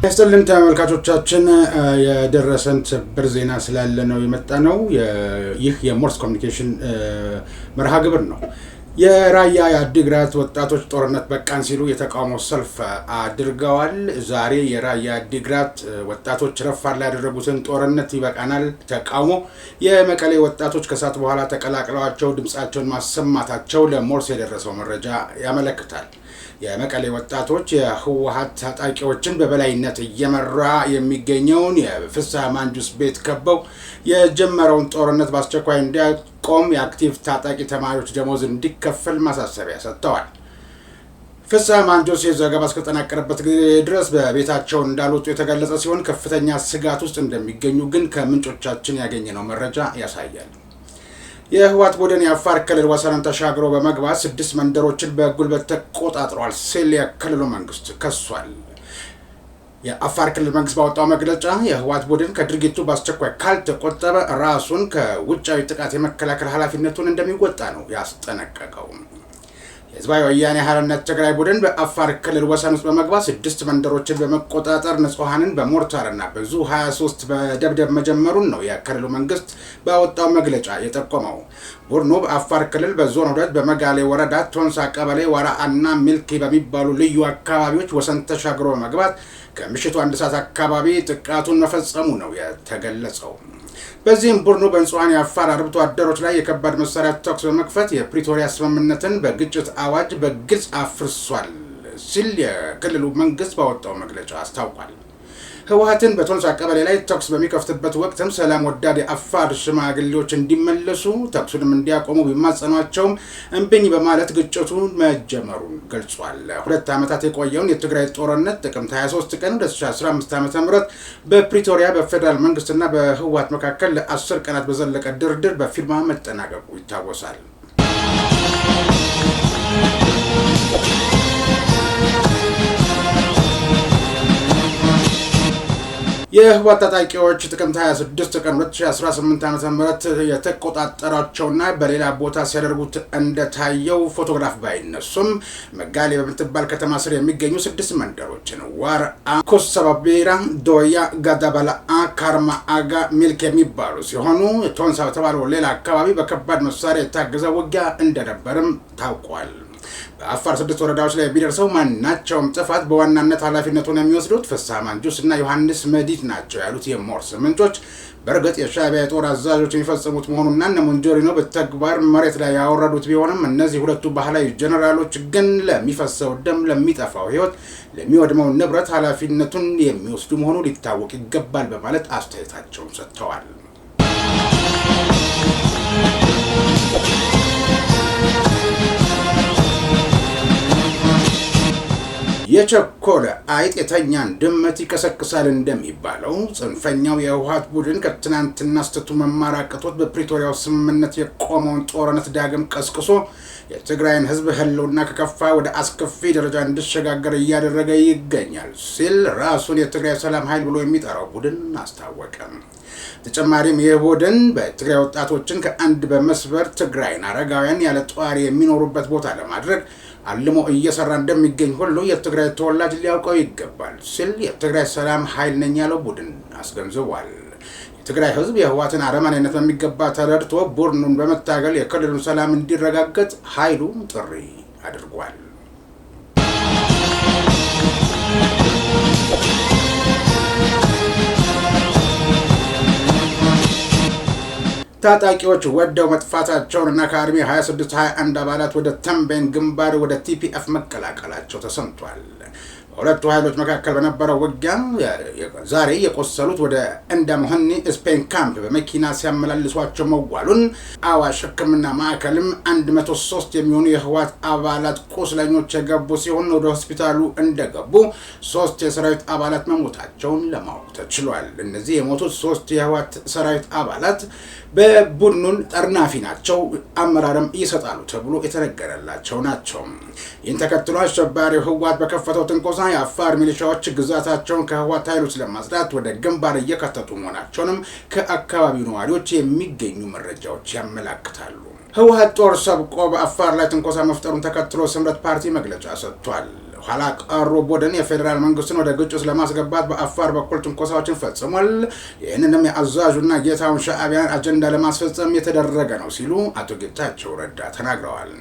ያስተልን ተመልካቾቻችን የደረሰን ሰበር ዜና ስላለ ነው የመጣ ነው። ይህ የሞርስ ኮሚኒኬሽን መርሃ ግብር ነው። የራያ የአዲግራት ወጣቶች ጦርነት በቃን ሲሉ የተቃውሞ ሰልፍ አድርገዋል። ዛሬ የራያ አዲግራት ወጣቶች ረፋድ ላይ ያደረጉትን ጦርነት ይበቃናል ተቃውሞ የመቀሌ ወጣቶች ከሰዓት በኋላ ተቀላቅለዋቸው ድምጻቸውን ማሰማታቸው ለሞርስ የደረሰው መረጃ ያመለክታል። የመቀሌ ወጣቶች የህወሓት ታጣቂዎችን በበላይነት እየመራ የሚገኘውን የፍስሐ ማንጁስ ቤት ከበው የጀመረውን ጦርነት በአስቸኳይ እንዲያቆም የአክቲቭ ታጣቂ ተማሪዎች ደሞዝ እንዲከፈል ማሳሰቢያ ሰጥተዋል። ፍስሐ ማንጁስ የዘገባ እስከተጠናቀረበት ጊዜ ድረስ በቤታቸው እንዳልወጡ የተገለጸ ሲሆን ከፍተኛ ስጋት ውስጥ እንደሚገኙ ግን ከምንጮቻችን ያገኘነው መረጃ ያሳያል። የህወሓት ቡድን የአፋር ክልል ወሰንን ተሻግሮ በመግባት 6 መንደሮችን በጉልበት ተቆጣጥሯል ሲል የክልሉ መንግስት ከሷል። የአፋር ክልል መንግስት ባወጣው መግለጫ የህወሓት ቡድን ከድርጊቱ በአስቸኳይ ካልተቆጠበ ራሱን ከውጫዊ ጥቃት የመከላከል ኃላፊነቱን እንደሚወጣ ነው ያስጠነቀቀው። የህዝባዊ ወያኔ ሓርነት ትግራይ ቡድን በአፋር ክልል ወሰን ውስጥ በመግባት 6 መንደሮችን በመቆጣጠር ንጹሃንን በሞርታርና በዙ 23 በደብደብ መጀመሩን ነው የክልሉ መንግስት ባወጣው መግለጫ የጠቆመው። ቡድኑ በአፋር ክልል በዞን 2 በመጋሌ ወረዳ ቶንሳ ቀበሌ ዋራአና ሚልኪ በሚባሉ ልዩ አካባቢዎች ወሰን ተሻግሮ በመግባት ከምሽቱ 1 ሰዓት አካባቢ ጥቃቱን መፈጸሙ ነው የተገለጸው። በዚህም ቡድኑ በንጹሃን የአፋር አርብቶ አደሮች ላይ የከባድ መሳሪያ ተኩስ በመክፈት የፕሪቶሪያ ስምምነትን በግጭት አዋጅ በግልጽ አፍርሷል ሲል የክልሉ መንግስት ባወጣው መግለጫ አስታውቋል። ህወሓትን በቶንሳ ቀበሌ ላይ ተኩስ በሚከፍትበት ወቅትም ሰላም ወዳድ የአፋር ሽማግሌዎች እንዲመለሱ ተኩሱንም እንዲያቆሙ ቢማጸኗቸውም እምቢኝ በማለት ግጭቱ መጀመሩን ገልጿል። 2 ዓመታት የቆየውን የትግራይ ጦርነት ጥቅምት 23 ቀን 2015 ዓ.ም በፕሪቶሪያ በፌደራል መንግስትና በህወሓት መካከል ለ10 ቀናት በዘለቀ ድርድር በፊርማ መጠናቀቁ ይታወሳል። የህወሓት ታጣቂዎች ጥቅምት 26 ቀን 2018 ዓ.ም የተቆጣጠራቸውና በሌላ ቦታ ሲያደርጉት እንደታየው ፎቶግራፍ ባይነሱም መጋሌ በምትባል ከተማ ስር የሚገኙ 6 መንደሮችን ዋርአ፣ ኮሰባቤራ፣ ዶያ፣ ጋዳባላአ፣ ካርማ አጋ፣ ሚልክ የሚባሉ ሲሆኑ ቶንሳ በተባለው ሌላ አካባቢ በከባድ መሳሪያ የታገዘ ውጊያ እንደነበርም ታውቋል። በአፋር 6 ወረዳዎች ላይ ቢደርሰው ማናቸውም ጥፋት በዋናነት ኃላፊነቱን የሚወስዱት ፍስሐ ማንጁስ እና ዮሐንስ መዲድ ናቸው ያሉት የሞርስ ምንጮች በእርግጥ የሻዕቢያ የጦር አዛዦች የሚፈጽሙት መሆኑና እነ ሞንጆሪኖ በተግባር መሬት ላይ ያወረዱት ቢሆንም እነዚህ ሁለቱ ባህላዊ ጀነራሎች ግን ለሚፈሰው ደም፣ ለሚጠፋው ህይወት፣ ለሚወድመው ንብረት ኃላፊነቱን የሚወስዱ መሆኑ ሊታወቅ ይገባል በማለት አስተያየታቸውን ሰጥተዋል። የቸኮለ አይጥ የተኛን ድመት ይቀሰቅሳል እንደሚባለው ጽንፈኛው የህወሓት ቡድን ከትናንትና ስህተቱ መማር አቅቶት በፕሪቶሪያው ስምምነት የቆመውን ጦርነት ዳግም ቀስቅሶ የትግራይን ህዝብ ህልውና ከከፋ ወደ አስከፊ ደረጃ እንዲሸጋገር እያደረገ ይገኛል ሲል ራሱን የትግራይ ሰላም ኃይል ብሎ የሚጠራው ቡድን አስታወቀ። ተጨማሪም ይህ ቡድን በትግራይ ወጣቶችን ከአንድ በመስበር ትግራይን አረጋውያን ያለ ጧሪ የሚኖሩበት ቦታ ለማድረግ አልሞ እየሰራ እንደሚገኝ ሁሉ የትግራይ ተወላጅ ሊያውቀው ይገባል ሲል የትግራይ ሰላም ኃይል ነኝ ያለው ቡድን አስገንዝቧል። የትግራይ ህዝብ የህወሓትን አረመኔነት በሚገባ ተረድቶ ቡድኑን በመታገል የክልሉን ሰላም እንዲረጋገጥ ኃይሉ ጥሪ አድርጓል። ታጣቂዎች ወደው መጥፋታቸውንና ከአርሚ 2621 አባላት ወደ ተንቤን ግንባር ወደ ቲፒኤፍ መቀላቀላቸው ተሰምቷል። በሁለቱ ኃይሎች መካከል በነበረው ውጊያ ዛሬ የቆሰሉት ወደ እንደመሆኒ ስፔን ካምፕ በመኪና ሲያመላልሷቸው መዋሉን አዋሽ ሕክምና ማዕከልም 103 የሚሆኑ የህወሓት አባላት ቁስለኞች የገቡ ሲሆን ወደ ሆስፒታሉ እንደገቡ 3 የሰራዊት አባላት መሞታቸውን ለማወቅ ተችሏል። እነዚህ የሞቱት 3 የህወሓት ሰራዊት አባላት በቡድኑን ጠርናፊ ናቸው፣ አመራርም ይሰጣሉ ተብሎ የተነገረላቸው ናቸው። ይህን ተከትሎ አሸባሪው ህወሓት በከፈተው ትንኮሳ የአፋር ሚሊሻዎች ግዛታቸውን ከህወሓት ኃይሎች ለማጽዳት ወደ ግንባር እየከተቱ መሆናቸውንም ከአካባቢው ነዋሪዎች የሚገኙ መረጃዎች ያመላክታሉ። ህወሓት ጦር ሰብቆ በአፋር ላይ ትንኮሳ መፍጠሩን ተከትሎ ስምረት ፓርቲ መግለጫ ሰጥቷል። ኋላ ቀሩ ቡድን የፌዴራል መንግስትን ወደ ግጭት ለማስገባት በአፋር በኩል ትንኮሳዎችን ፈጽሟል። ይህንንም የአዛዡና ጌታውን ሻዕቢያን አጀንዳ ለማስፈጸም የተደረገ ነው ሲሉ አቶ ጌታቸው ረዳ ተናግረዋል።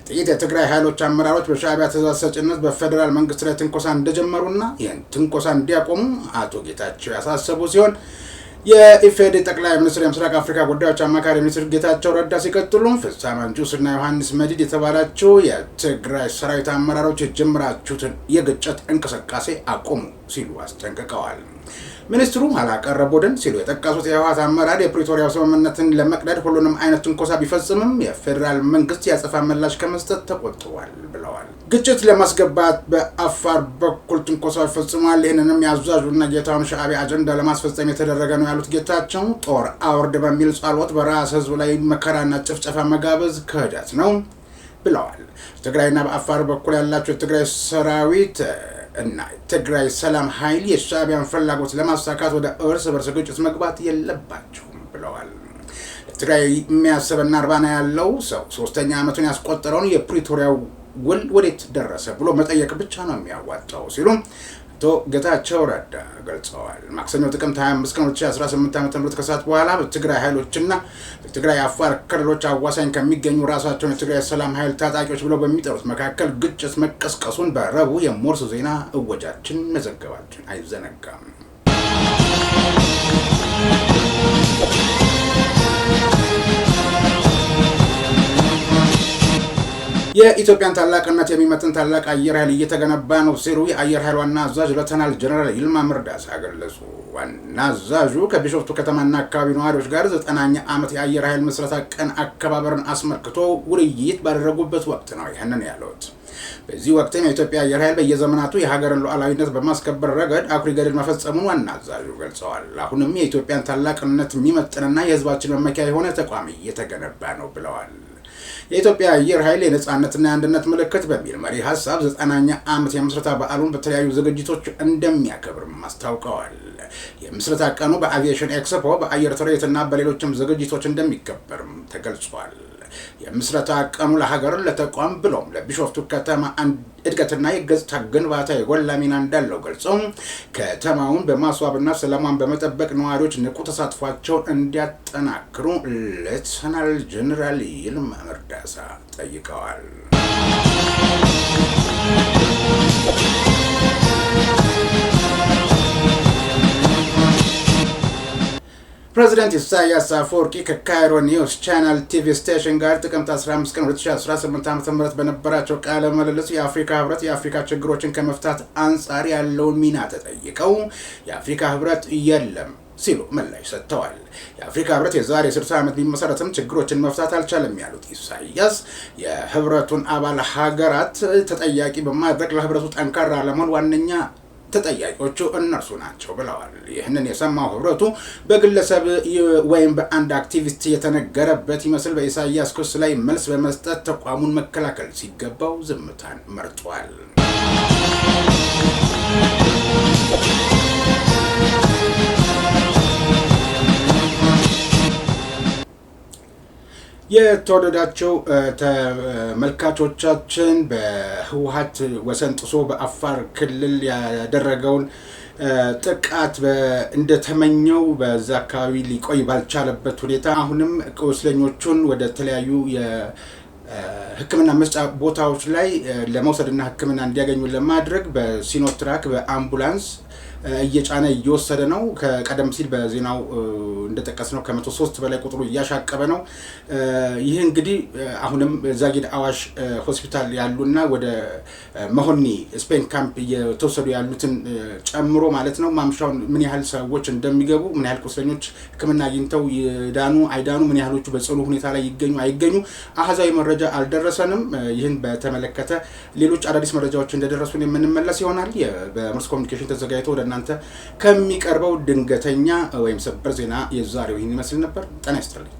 ጥቂት የትግራይ ኃይሎች አመራሮች በሻዕቢያ ትዕዛዝ ሰጭነት በፌዴራል መንግስት ላይ ትንኮሳ እንደጀመሩና ይህን ትንኮሳ እንዲያቆሙ አቶ ጌታቸው ያሳሰቡ ሲሆን የኢፌዴሪ ጠቅላይ ሚኒስትር የምስራቅ አፍሪካ ጉዳዮች አማካሪ ሚኒስትር ጌታቸው ረዳ ሲቀጥሉም ፍስሐ መንጁስና ዮሐንስ መዲድ የተባላቸው የትግራይ ሰራዊት አመራሮች የጀመራችሁትን የግጭት እንቅስቃሴ አቁሙ ሲሉ አስጠንቅቀዋል። ሚኒስትሩ ኋላ ቀር ቡድን ሲሉ የጠቀሱት የህወሓት አመራር የፕሪቶሪያው ስምምነትን ለመቅደድ ሁሉንም አይነት ትንኮሳ ቢፈጽምም የፌዴራል መንግስት ያጸፋ ምላሽ ከመስጠት ተቆጥቧል ብለዋል። ግጭት ለማስገባት በአፋር በኩል ትንኮሳዎች ፈጽሟል። ይህንንም የአዛዡና ጌታውን ሻዕቢያ አጀንዳ ለማስፈጸም የተደረገ ነው ያሉት ጌታቸው ጦር አውርድ በሚል ጸሎት በራስ ህዝብ ላይ መከራና ጭፍጨፋ መጋበዝ ክህደት ነው ብለዋል። ትግራይና በአፋር በኩል ያላቸው የትግራይ ሰራዊት እና ትግራይ ሰላም ኃይል የሻዕቢያን ፍላጎት ለማሳካት ወደ እርስ በርስ ግጭት መግባት የለባቸውም ብለዋል። ለትግራይ የሚያስብና እርባና ያለው ሰው 3ኛ ዓመቱን ያስቆጠረውን የፕሪቶሪያው ውል ወዴት ደረሰ ብሎ መጠየቅ ብቻ ነው የሚያዋጣው ሲሉ አቶ ጌታቸው ረዳ ገልጸዋል። ማክሰኞ ጥቅምት 25 ቀን 2018 ዓ.ም ከሰዓት በኋላ በትግራይ ኃይሎችና በትግራይ አፋር ክልሎች አዋሳኝ ከሚገኙ ራሳቸውን የትግራይ ሰላም ኃይል ታጣቂዎች ብለው በሚጠሩት መካከል ግጭት መቀስቀሱን በረቡዕ የሞርስ ዜና እወጃችን መዘገባችን አይዘነጋም። የኢትዮጵያን ታላቅነት የሚመጥን ታላቅ አየር ኃይል እየተገነባ ነው ሲሉ የአየር ኃይል ዋና አዛዥ ሌተናል ጀነራል ይልማ መርዳሳ ገለጹ። ዋና አዛዡ ከቢሾፍቱ ከተማና አካባቢ ነዋሪዎች ጋር 9ኛ ዓመት የአየር ኃይል ምስረታ ቀን አከባበርን አስመልክቶ ውይይት ባደረጉበት ወቅት ነው ይህንን ያሉት። በዚህ ወቅትም የኢትዮጵያ አየር ኃይል በየዘመናቱ የሀገርን ሉዓላዊነት በማስከበር ረገድ አኩሪ ገድል መፈጸሙን ዋና አዛዡ ገልጸዋል። አሁንም የኢትዮጵያን ታላቅነት የሚመጥንና የሕዝባችን መመኪያ የሆነ ተቋም እየተገነባ ነው ብለዋል። የኢትዮጵያ አየር ኃይል የነጻነትና የአንድነት ምልክት በሚል መሪ ሀሳብ 9ኛ ዓመት የምስረታ በዓሉን በተለያዩ ዝግጅቶች እንደሚያከብርም አስታውቀዋል። የምስረታ ቀኑ በአቪዬሽን ኤክስፖ፣ በአየር ትርኢትና በሌሎችም ዝግጅቶች እንደሚከበርም ተገልጿል። የምስረታ ቀኑ ለሀገር፣ ለተቋም ብሎም ለቢሾፍቱ ከተማ እድገትና የገጽታ ግንባታ የጎላ ሚና እንዳለው ገልጸው ከተማውን በማስዋብና ሰላሟን በመጠበቅ ነዋሪዎች ንቁ ተሳትፏቸውን እንዲያጠናክሩ ሌተናል ጀነራል ይልማ መርዳሳ ጠይቀዋል። ፕሬዚዳንት ኢሳያስ አፈወርቂ ከካይሮ ኒውስ ቻናል ቲቪ ስቴሽን ጋር ጥቅምት 15 ቀን 2018 ዓ.ም በነበራቸው ቃለ ምልልስ የአፍሪካ ህብረት የአፍሪካ ችግሮችን ከመፍታት አንጻር ያለውን ሚና ተጠይቀው የአፍሪካ ህብረት የለም ሲሉ ምላሽ ሰጥተዋል። የአፍሪካ ህብረት የዛሬ 60 ዓመት ቢመሰረትም ችግሮችን መፍታት አልቻለም ያሉት ኢሳያስ የህብረቱን አባል ሀገራት ተጠያቂ በማድረግ ለህብረቱ ጠንካራ ለመሆን ዋነኛ ተጠያቂዎቹ እነርሱ ናቸው ብለዋል። ይህንን የሰማው ህብረቱ በግለሰብ ወይም በአንድ አክቲቪስት የተነገረበት ይመስል በኢሳያስ ክስ ላይ መልስ በመስጠት ተቋሙን መከላከል ሲገባው ዝምታን መርጧል። የተወደዳቸው ተመልካቾቻችን በህወሓት ወሰን ጥሶ በአፋር ክልል ያደረገውን ጥቃት እንደተመኘው በዛ አካባቢ ሊቆይ ባልቻለበት ሁኔታ አሁንም ቁስለኞቹን ወደ ተለያዩ ሕክምና መስጫ ቦታዎች ላይ ለመውሰድና ሕክምና እንዲያገኙ ለማድረግ በሲኖትራክ በአምቡላንስ እየጫነ እየወሰደ ነው። ከቀደም ሲል በዜናው እንደተጠቀስነው ከ103 በላይ ቁጥሩ እያሻቀበ ነው። ይህ እንግዲህ አሁንም ዛጊድ አዋሽ ሆስፒታል ያሉና ወደ መሆኒ ስፔን ካምፕ እየተወሰዱ ያሉትን ጨምሮ ማለት ነው ማምሻውን ምን ያህል ሰዎች እንደሚገቡ፣ ምን ያህል ቁስለኞች ሕክምና አግኝተው ይዳኑ አይዳኑ፣ ምን ያህሎቹ በጽኑ ሁኔታ ላይ ይገኙ አይገኙ አሃዛዊ መረጃ አልደረሰንም። ይህን በተመለከተ ሌሎች አዳዲስ መረጃዎች እንደደረሱን የምንመለስ ይሆናል። በሞርስ ኮሚኒኬሽን ተዘጋጅቶ ወደ እናንተ ከሚቀርበው ድንገተኛ ወይም ሰበር ዜና የዛሬው ይህን ይመስል ነበር። ጤና ይስጥልኝ።